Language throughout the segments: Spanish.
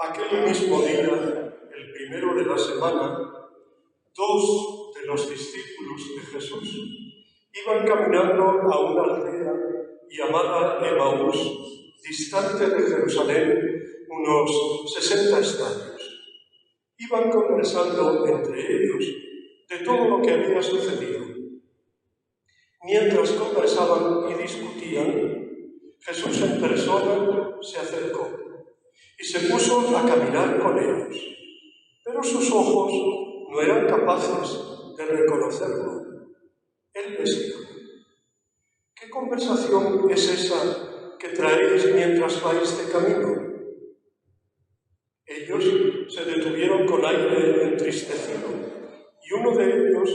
Aquel mismo día, el primero de la semana, dos de los discípulos de Jesús iban caminando a una aldea llamada Emaús, distante de Jerusalén unos 60 estadios. Iban conversando entre ellos de todo lo que había sucedido. Mientras conversaban y discutían, Jesús en persona se acercó y se puso a caminar con ellos, pero sus ojos no eran capaces de reconocerlo. Él les dijo: ¿qué conversación es esa que traéis mientras vais de camino? Ellos se detuvieron con aire entristecido, y uno de ellos,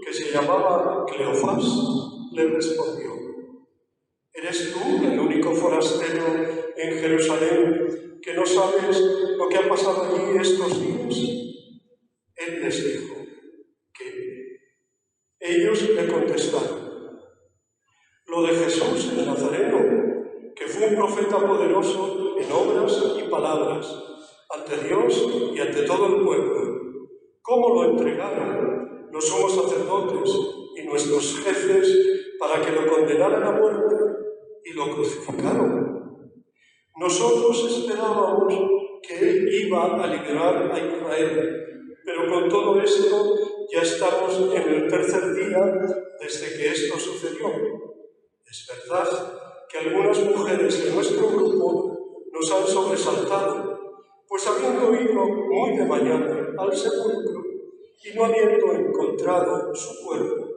que se llamaba Cleofás, le respondió: ¿eres tú el único forastero en Jerusalén que no sabes lo que ha pasado allí estos días? Él les dijo: ¿qué? Ellos le contestaron: lo de Jesús el Nazareno, que fue un profeta poderoso en obras y palabras, ante Dios y ante todo el pueblo. ¿Cómo lo entregaron los sumos sacerdotes y nuestros jefes para que lo condenaran a muerte y lo crucificaron? Nosotros esperábamos que Él iba a liberar a Israel, pero con todo esto ya estamos en el tercer día desde que esto sucedió. Es verdad que algunas mujeres de nuestro grupo nos han sobresaltado, pues habiendo ido muy de mañana al sepulcro y no habiendo encontrado su cuerpo,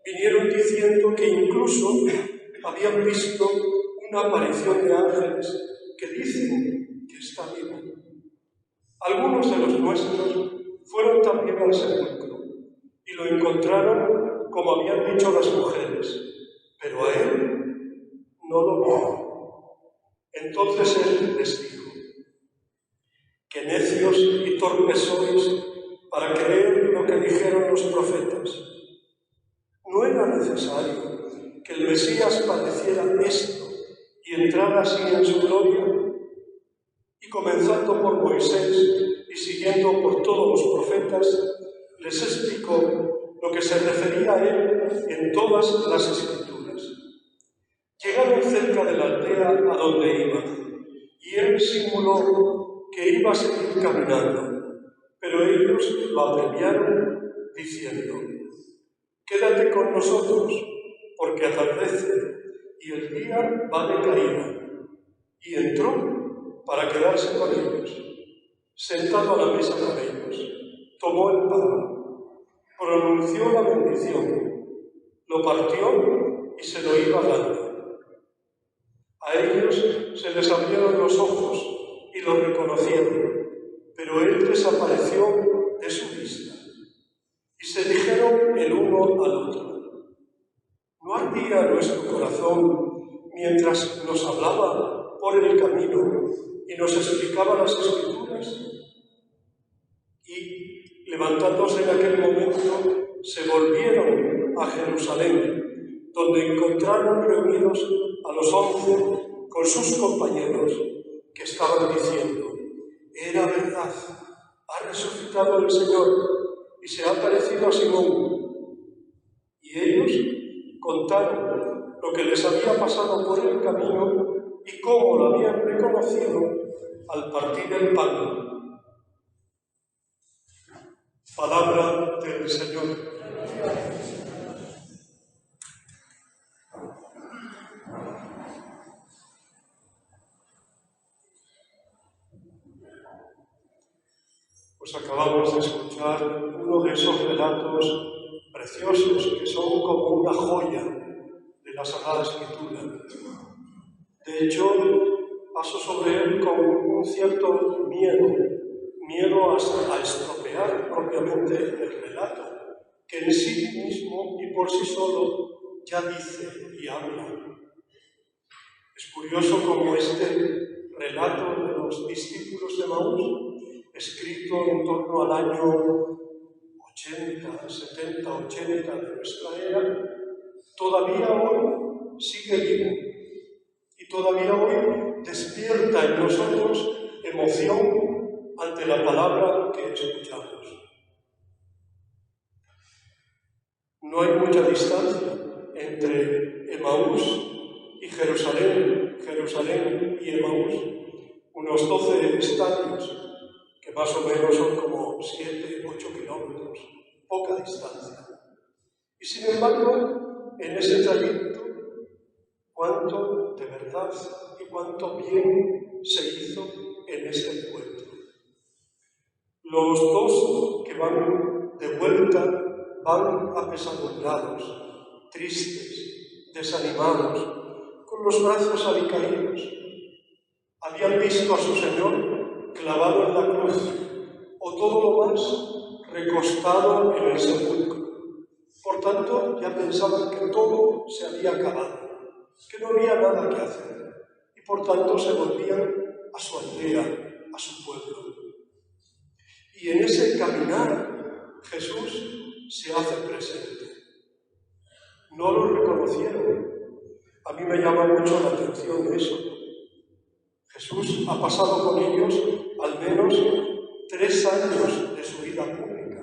vinieron diciendo que incluso habían visto una aparición de ángeles que dicen que está vivo. Algunos de los nuestros fueron también al sepulcro y lo encontraron como habían dicho las mujeres, pero a él no lo vieron. Entonces él les dijo: qué necios y torpes sois para creer lo que dijeron los profetas. ¿No era necesario que el Mesías padeciera esto y entrara así en su gloria? Y comenzando por Moisés y siguiendo por todos los profetas, les explicó lo que se refería a él en todas las Escrituras. Llegaron cerca de la aldea a donde iban, y él simuló que iba a seguir caminando, pero ellos lo apremiaron diciendo: quédate con nosotros, porque atardece y el día va de caída. Y entró para quedarse con ellos. Sentado a la mesa con ellos, tomó el pan, pronunció la bendición, lo partió y se lo iba dando. A ellos se les abrieron los ojos y lo reconocieron, pero él desapareció de su vista. Y se dijeron el uno al otro: ¿no ardía nuestro corazón mientras nos hablaba por el camino y nos explicaba las Escrituras? Y, levantándose en aquel momento, se volvieron a Jerusalén, donde encontraron reunidos a los 11 con sus compañeros, que estaban diciendo: era verdad, ha resucitado el Señor y se ha aparecido a Simón. Y ellos contaron lo que les había pasado por el camino y cómo lo habían reconocido al partir el pan. Palabra del Señor. Pues acabamos de escuchar uno de esos relatos preciosos que son como una joya de la Sagrada Escritura. De hecho, paso sobre él con un cierto miedo a estropear propiamente el relato, que en sí mismo y por sí solo ya dice y habla. Es curioso cómo este relato de los discípulos de Emaús, escrito en torno al año 80, 70, 80 de nuestra era, todavía hoy sigue vivo y todavía hoy despierta en nosotros emoción la palabra que escuchamos. No hay mucha distancia entre Emaús y Jerusalén, Jerusalén y Emaús, unos 12 estadios, que más o menos son como 7-8 kilómetros, poca distancia. Y sin embargo, en ese trayecto, cuánto de verdad y cuánto bien se hizo en ese encuentro. Los dos que van de vuelta van apesadumbrados, tristes, desanimados, con los brazos alicaídos. Habían visto a su Señor clavado en la cruz, o todo lo más recostado en el sepulcro. Por tanto, ya pensaban que todo se había acabado, que no había nada que hacer, y por tanto se volvían a su aldea, a su pueblo. Y en ese caminar, Jesús se hace presente. No lo reconocieron. A mí me llama mucho la atención eso. Jesús ha pasado con ellos al menos 3 años de su vida pública.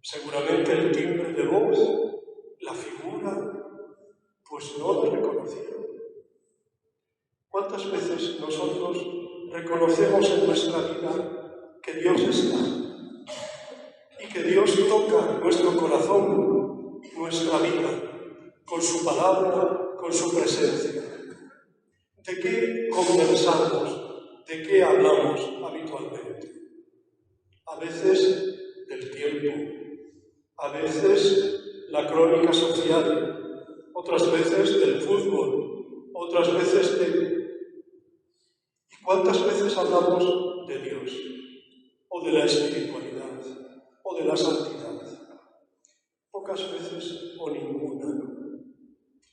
Seguramente el timbre de voz, la figura, pues no lo reconocieron. ¿Cuántas veces nosotros reconocemos en nuestra vida que Dios está y que Dios toca nuestro corazón, nuestra vida, con su palabra, con su presencia? ¿De qué conversamos? ¿De qué hablamos habitualmente? A veces del tiempo, a veces la crónica social, otras veces del fútbol, otras veces de... ¿Y cuántas veces hablamos de Dios? O de la espiritualidad, o de la santidad. Pocas veces o ninguna.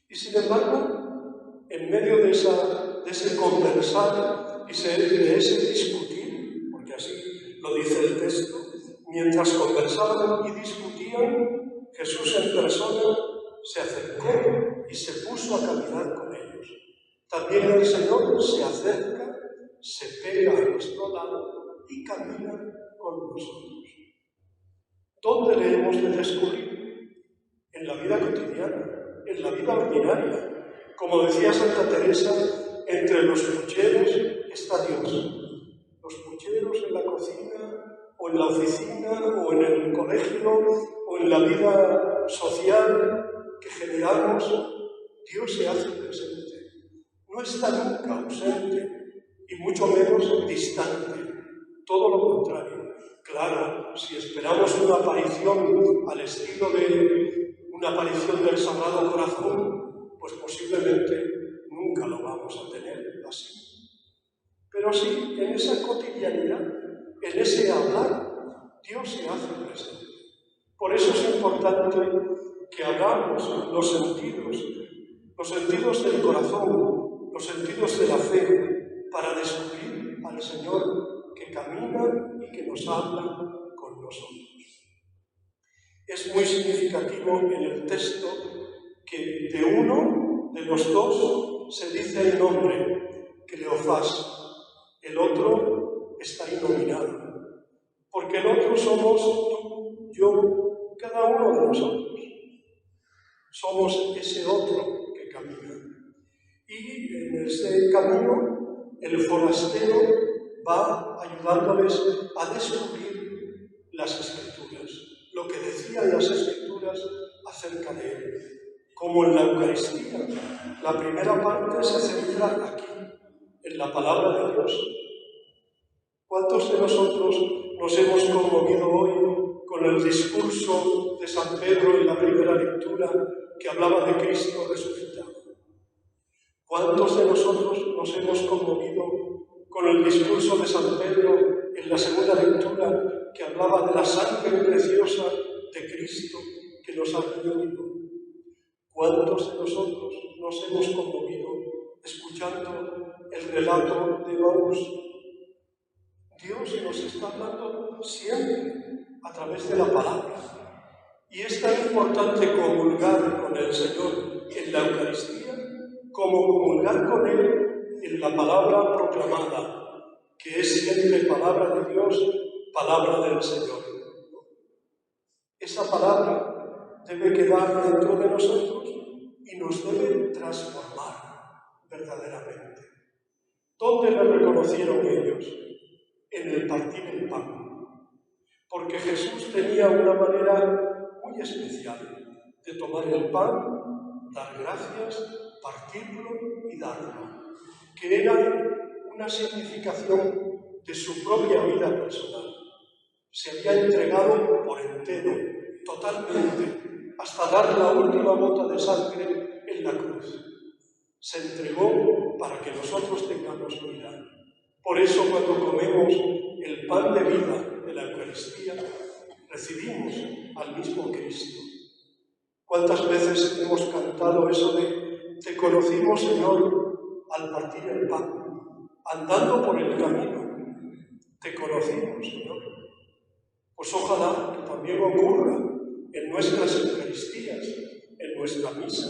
Y sin embargo, en medio de ese conversar y de ese discutir, porque así lo dice el texto, mientras conversaban y discutían, Jesús en persona se acercó y se puso a caminar con ellos. También el Señor se acerca, se pega a nuestro lado y camina con nosotros. ¿Dónde le hemos de descubrir? En la vida cotidiana, en la vida ordinaria. Como decía Santa Teresa, entre los pucheros está Dios. Los pucheros en la cocina, o en la oficina, o en el colegio, o en la vida social que generamos, Dios se hace presente. No está nunca ausente, y mucho menos distante. Todo lo contrario. Claro, si esperamos una aparición al estilo de una aparición del Sagrado Corazón, pues posiblemente nunca lo vamos a tener así. Pero sí, en esa cotidianidad, en ese hablar, Dios se hace presente. Por eso es importante que hagamos los sentidos del corazón, los sentidos de la fe, para descubrir al Señor que camina y que nos habla con nosotros. Es muy significativo en el texto que de uno de los dos se dice el nombre, Cleofás. El otro está inominado, porque el otro somos tú, yo, cada uno de nosotros. Somos ese otro que camina. Y en ese camino el forastero va ayudándoles a descubrir las Escrituras, lo que decían las Escrituras acerca de él. Como en la Eucaristía, la primera parte se centra aquí, en la palabra de Dios. ¿Cuántos de nosotros nos hemos conmovido hoy con el discurso de San Pedro en la primera lectura que hablaba de Cristo resucitado? ¿Cuántos de nosotros nos hemos conmovido con el discurso de San Pedro en la segunda lectura que hablaba de la sangre preciosa de Cristo que nos ha redimido? ¿Cuántos de nosotros nos hemos conmovido escuchando el relato de Emaús? Dios nos está hablando siempre a través de la palabra. Y es tan importante comulgar con el Señor en la Eucaristía como comulgar con Él en la palabra proclamada. que es siempre palabra de Dios, palabra del Señor. Esa palabra debe quedar dentro de nosotros y nos debe transformar verdaderamente. ¿Dónde le reconocieron ellos? En el partir el pan. Porque Jesús tenía una manera muy especial de tomar el pan, dar gracias, partirlo y darlo, que era una significación de su propia vida personal. Se había entregado por entero, totalmente, hasta dar la última gota de sangre en la cruz. Se entregó para que nosotros tengamos vida. Por eso cuando comemos el pan de vida de la Eucaristía, recibimos al mismo Cristo. ¿Cuántas veces hemos cantado eso de te conocimos, Señor, al partir el pan, andando por el camino? Te conocimos, Señor. Pues ojalá que también ocurra en nuestras Eucaristías, en nuestra misa.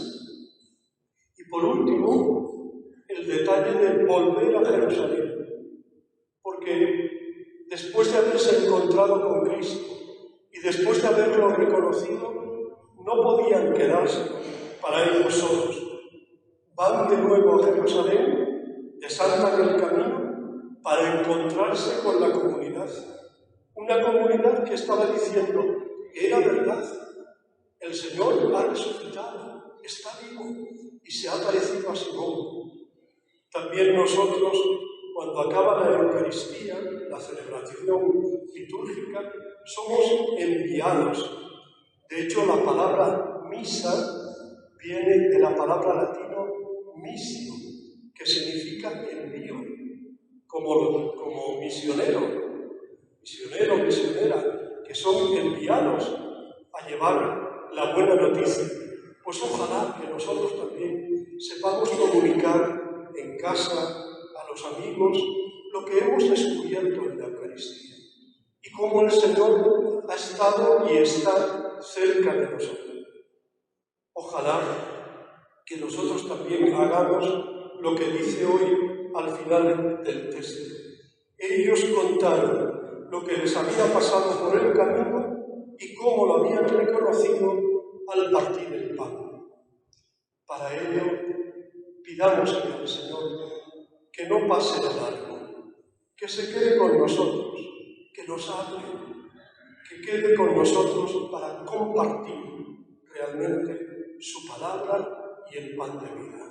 Y por último, el detalle de volver a Jerusalén, porque después de haberse encontrado con Cristo y después de haberlo reconocido, no podían quedarse para ellos solos. Van de nuevo a Jerusalén, desaltan el camino para encontrarse con la comunidad. Una comunidad que estaba diciendo, era verdad, el Señor ha resucitado, está vivo y se ha parecido a Simón. También nosotros, cuando acaba la Eucaristía, la celebración litúrgica, somos enviados. De hecho, la palabra misa viene de la palabra latina missio, que significa envío, como misionero, misionera, que son enviados a llevar la buena noticia. Pues ojalá que nosotros también sepamos comunicar en casa, a los amigos, lo que hemos descubierto en la Eucaristía y cómo el Señor ha estado y está cerca de nosotros. Ojalá que nosotros también hagamos lo que dice hoy al final del texto. Ellos contaron lo que les había pasado por el camino y cómo lo habían reconocido al partir el pan. Para ello, pidámosle al Señor que no pase de largo, que se quede con nosotros, que nos hable, que quede con nosotros para compartir realmente su palabra y el pan de vida.